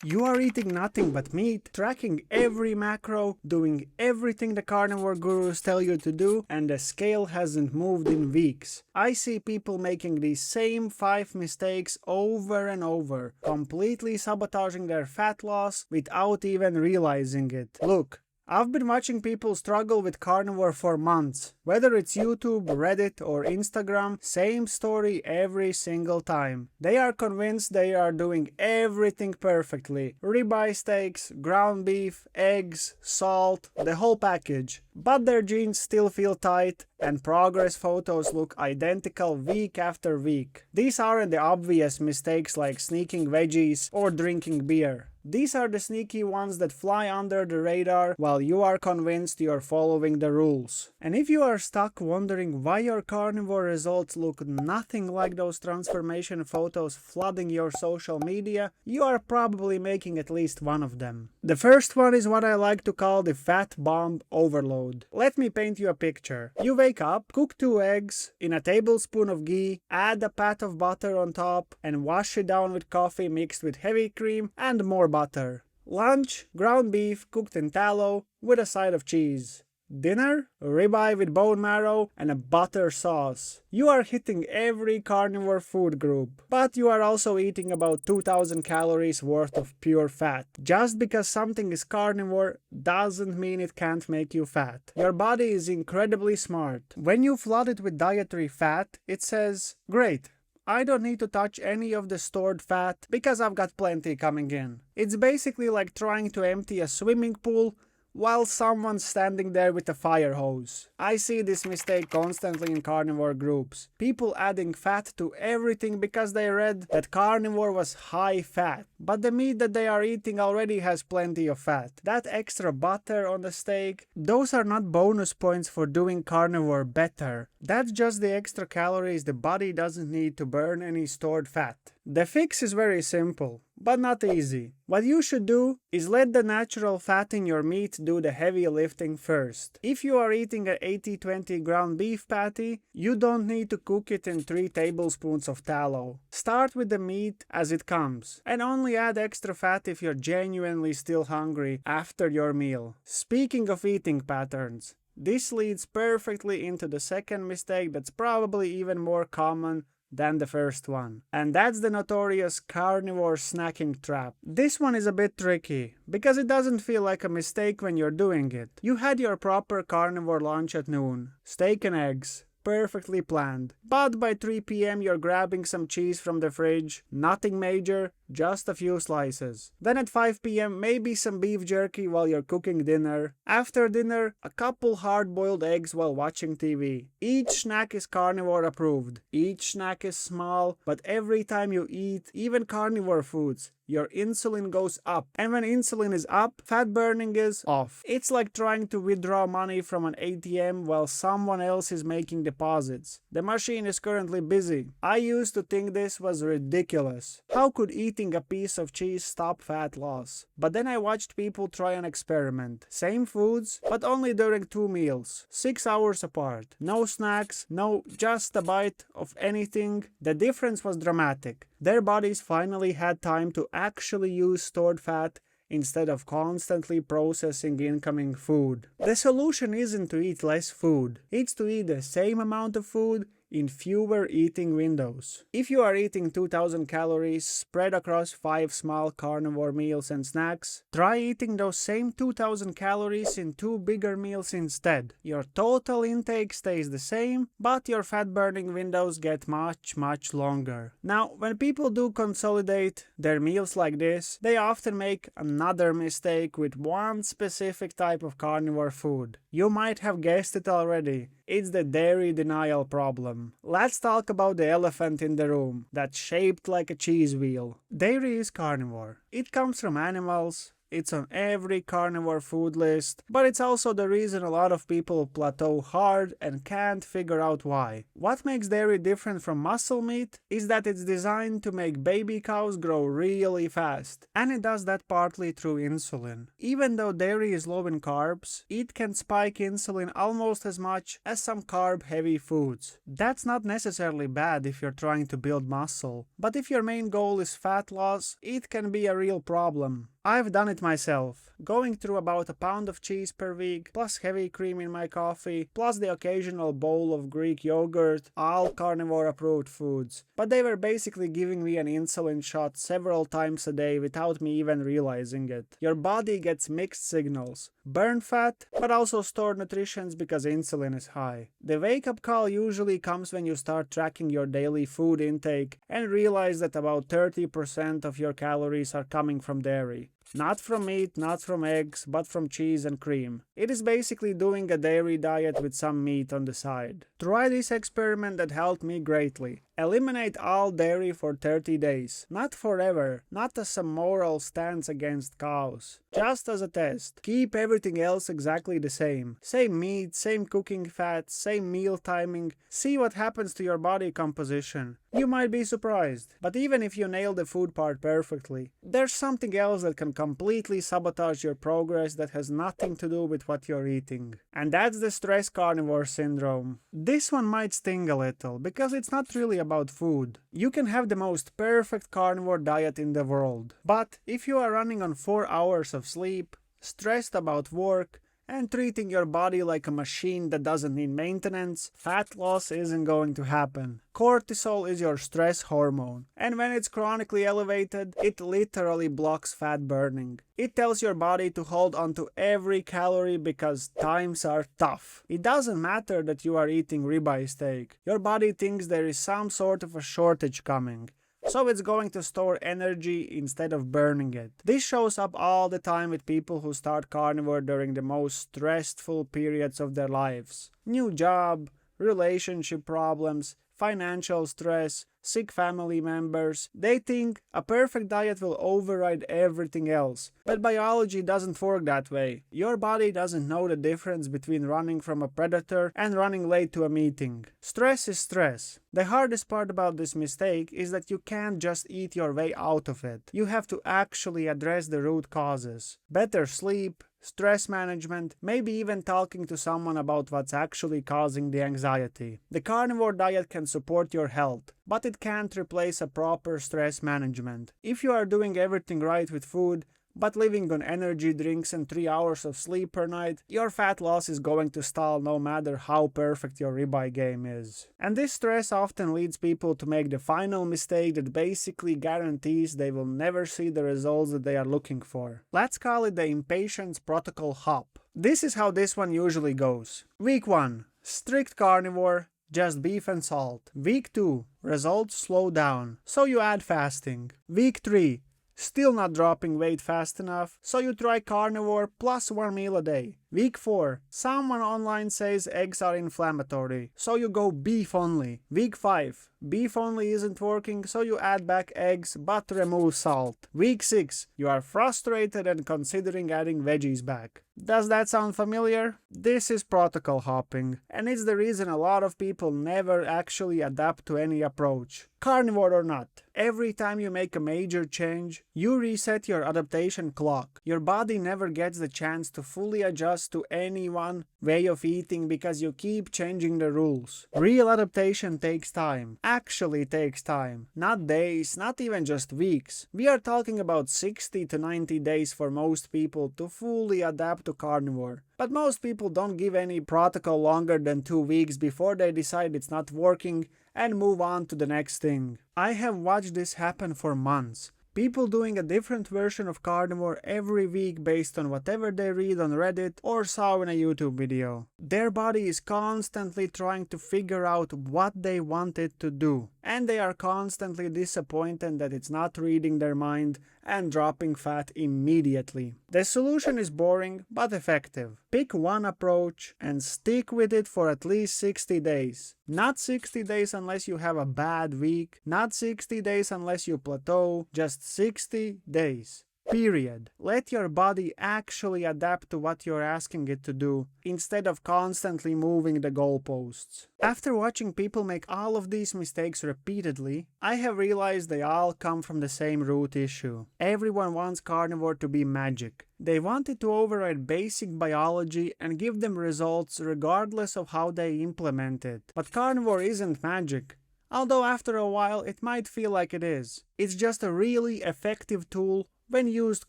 You are eating nothing but meat, tracking every macro, doing everything the carnivore gurus tell you to do, and the scale hasn't moved in weeks. I see people making these same 5 mistakes over and over, completely sabotaging their fat loss without even realizing it. Look, I've been watching people struggle with carnivore for months. Whether it's YouTube, Reddit, or Instagram, same story every single time. They are convinced they are doing everything perfectly. Ribeye steaks, ground beef, eggs, salt, the whole package. But their jeans still feel tight, and progress photos look identical week after week. These aren't the obvious mistakes like sneaking veggies or drinking beer. These are the sneaky ones that fly under the radar while you are convinced you are following the rules. And if you are stuck wondering why your carnivore results look nothing like those transformation photos flooding your social media, you are probably making at least one of them. The first one is what I like to call the fat bomb overload. Let me paint you a picture. You wake up, cook 2 eggs in a tablespoon of ghee, add a pat of butter on top, and wash it down with coffee mixed with heavy cream and more butter. Lunch, ground beef cooked in tallow with a side of cheese. Dinner, ribeye with bone marrow and a butter sauce. You are hitting every carnivore food group, but you are also eating about 2000 calories worth of pure fat. Just because something is carnivore doesn't mean it can't make you fat. Your body is incredibly smart. When you flood it with dietary fat, it says, "Great, I don't need to touch any of the stored fat because I've got plenty coming in." It's basically like trying to empty a swimming pool while someone's standing there with a fire hose. I see this mistake constantly in carnivore groups. People adding fat to everything because they read that carnivore was high fat. But the meat that they are eating already has plenty of fat. That extra butter on the steak, those are not bonus points for doing carnivore better. That's just the extra calories the body doesn't need to burn any stored fat. The fix is very simple, but not easy. What you should do is let the natural fat in your meat do the heavy lifting first. If you are eating an 80-20 ground beef patty, you don't need to cook it in 3 tablespoons of tallow. Start with the meat as it comes, and only add extra fat if you're genuinely still hungry after your meal. Speaking of eating patterns, this leads perfectly into the second mistake that's probably even more common than the first one. And that's the notorious carnivore snacking trap. This one is a bit tricky, because it doesn't feel like a mistake when you're doing it. You had your proper carnivore lunch at noon, steak and eggs, perfectly planned. But by 3 p.m. you're grabbing some cheese from the fridge, nothing major, just a few slices. Then at 5 p.m. maybe some beef jerky while you're cooking dinner. After dinner, a couple hard-boiled eggs while watching TV. Each snack is carnivore approved. Each snack is small, but every time you eat, even carnivore foods, your insulin goes up. And when insulin is up, fat burning is off. It's like trying to withdraw money from an ATM while someone else is making deposits. The machine is currently busy. I used to think this was ridiculous. How could eating a piece of cheese stop fat loss? But then I watched people try an experiment. Same foods, but only during 2 meals, 6 hours apart. No snacks, no just a bite of anything. The difference was dramatic. Their bodies finally had time to actually use stored fat instead of constantly processing incoming food. The solution isn't to eat less food, it's to eat the same amount of food in fewer eating windows. If you are eating 2000 calories spread across 5 small carnivore meals and snacks, try eating those same 2000 calories in 2 bigger meals instead. Your total intake stays the same, but your fat burning windows get much longer. Now, when people do consolidate their meals like this, they often make another mistake with one specific type of carnivore food. You might have guessed it already. It's the dairy denial problem. Let's talk about the elephant in the room that's shaped like a cheese wheel. Dairy is carnivore. It comes from animals, it's on every carnivore food list, but it's also the reason a lot of people plateau hard and can't figure out why. What makes dairy different from muscle meat is that it's designed to make baby cows grow really fast, and it does that partly through insulin. Even though dairy is low in carbs, it can spike insulin almost as much as some carb-heavy foods. That's not necessarily bad if you're trying to build muscle, but if your main goal is fat loss, it can be a real problem. I've done it myself, going through about a pound of cheese per week, plus heavy cream in my coffee, plus the occasional bowl of Greek yogurt, all carnivore-approved foods. But they were basically giving me an insulin shot several times a day without me even realizing it. Your body gets mixed signals. Burn fat, but also store nutrition because insulin is high. The wake-up call usually comes when you start tracking your daily food intake and realize that about 30% of your calories are coming from dairy. Not from meat, not from eggs, but from cheese and cream. It is basically doing a dairy diet with some meat on the side. Try this experiment that helped me greatly. Eliminate all dairy for 30 days. Not forever, not as some moral stance against cows. Just as a test. Keep everything else exactly the same. Same meat, same cooking fats, same meal timing. See what happens to your body composition. You might be surprised. But even if you nail the food part perfectly, there's something else that can completely sabotage your progress that has nothing to do with what you're eating. And that's the stress carnivore syndrome. This one might sting a little, because it's not really about food. You can have the most perfect carnivore diet in the world. But if you are running on 4 hours of sleep, stressed about work, and treating your body like a machine that doesn't need maintenance, fat loss isn't going to happen. Cortisol is your stress hormone, and when it's chronically elevated, it literally blocks fat burning. It tells your body to hold onto every calorie because times are tough. It doesn't matter that you are eating ribeye steak. Your body thinks there is some sort of a shortage coming. So it's going to store energy instead of burning it. This shows up all the time with people who start carnivore during the most stressful periods of their lives. New job, relationship problems, financial stress, sick family members. They think a perfect diet will override everything else. But biology doesn't work that way. Your body doesn't know the difference between running from a predator and running late to a meeting. Stress is stress. The hardest part about this mistake is that you can't just eat your way out of it. You have to actually address the root causes. Better sleep, stress management, maybe even talking to someone about what's actually causing the anxiety. The carnivore diet can support your health, but it can't replace a proper stress management. If you are doing everything right with food, but living on energy drinks and 3 hours of sleep per night, your fat loss is going to stall no matter how perfect your ribeye game is. And this stress often leads people to make the final mistake that basically guarantees they will never see the results that they are looking for. Let's call it the impatience protocol hop. This is how this one usually goes. Week 1. Strict carnivore. Just beef and salt. Week 2. Results slow down. So you add fasting. Week 3. Still not dropping weight fast enough, so you try carnivore plus 1 meal a day. Week 4. Someone online says eggs are inflammatory, so you go beef only. Week 5. Beef only isn't working, so you add back eggs but remove salt. Week 6. You are frustrated and considering adding veggies back. Does that sound familiar? This is protocol hopping, and it's the reason a lot of people never actually adapt to any approach. Carnivore or not, every time you make a major change, you reset your adaptation clock. Your body never gets the chance to fully adjust to any one way of eating because you keep changing the rules. Real adaptation takes time. Actually takes time. Not days, not even just weeks. We are talking about 60 to 90 days for most people to fully adapt to carnivore. But most people don't give any protocol longer than 2 weeks before they decide it's not working and move on to the next thing. I have watched this happen for months. People doing a different version of carnivore every week based on whatever they read on Reddit or saw in a YouTube video. Their body is constantly trying to figure out what they want it to do, and they are constantly disappointed that it's not reading their mind and dropping fat immediately. The solution is boring but effective. Pick one approach and stick with it for at least 60 days. Not 60 days unless you have a bad week, not 60 days unless you plateau, just 60 days. Period. Let your body actually adapt to what you're asking it to do, instead of constantly moving the goalposts. After watching people make all of these mistakes repeatedly, I have realized they all come from the same root issue. Everyone wants carnivore to be magic. They want it to override basic biology and give them results regardless of how they implement it. But carnivore isn't magic. Although after a while it might feel like it is. It's just a really effective tool when used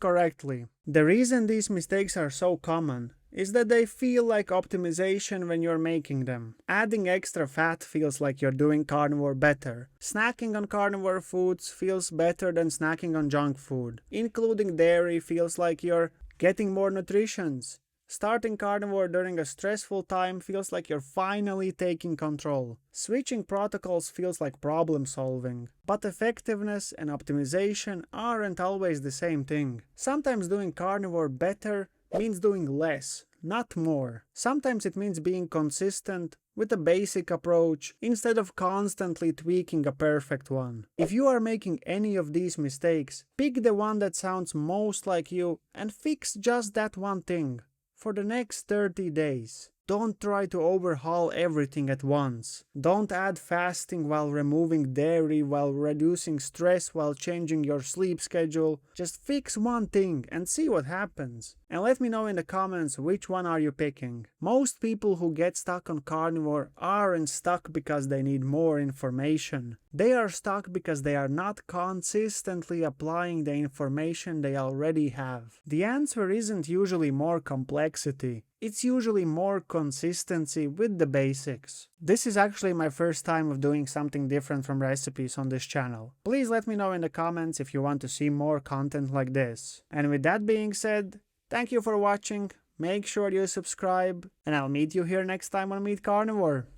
correctly. The reason these mistakes are so common is that they feel like optimization when you're making them. Adding extra fat feels like you're doing carnivore better. Snacking on carnivore foods feels better than snacking on junk food. Including dairy feels like you're getting more nutrition. Starting carnivore during a stressful time feels like you're finally taking control. Switching protocols feels like problem solving. But effectiveness and optimization aren't always the same thing. Sometimes doing carnivore better means doing less, not more. Sometimes it means being consistent with a basic approach instead of constantly tweaking a perfect one. If you are making any of these mistakes, pick the one that sounds most like you and fix just that one thing. For the next 30 days, don't try to overhaul everything at once. Don't add fasting while removing dairy, while reducing stress, while changing your sleep schedule. Just fix one thing and see what happens. And let me know in the comments which one are you picking. Most people who get stuck on carnivore aren't stuck because they need more information. They are stuck because they are not consistently applying the information they already have. The answer isn't usually more complexity. It's usually more consistency with the basics. This is actually my first time of doing something different from recipes on this channel. Please let me know in the comments if you want to see more content like this. And with that being said, thank you for watching, make sure you subscribe, and I'll meet you here next time on Meat Carnivore.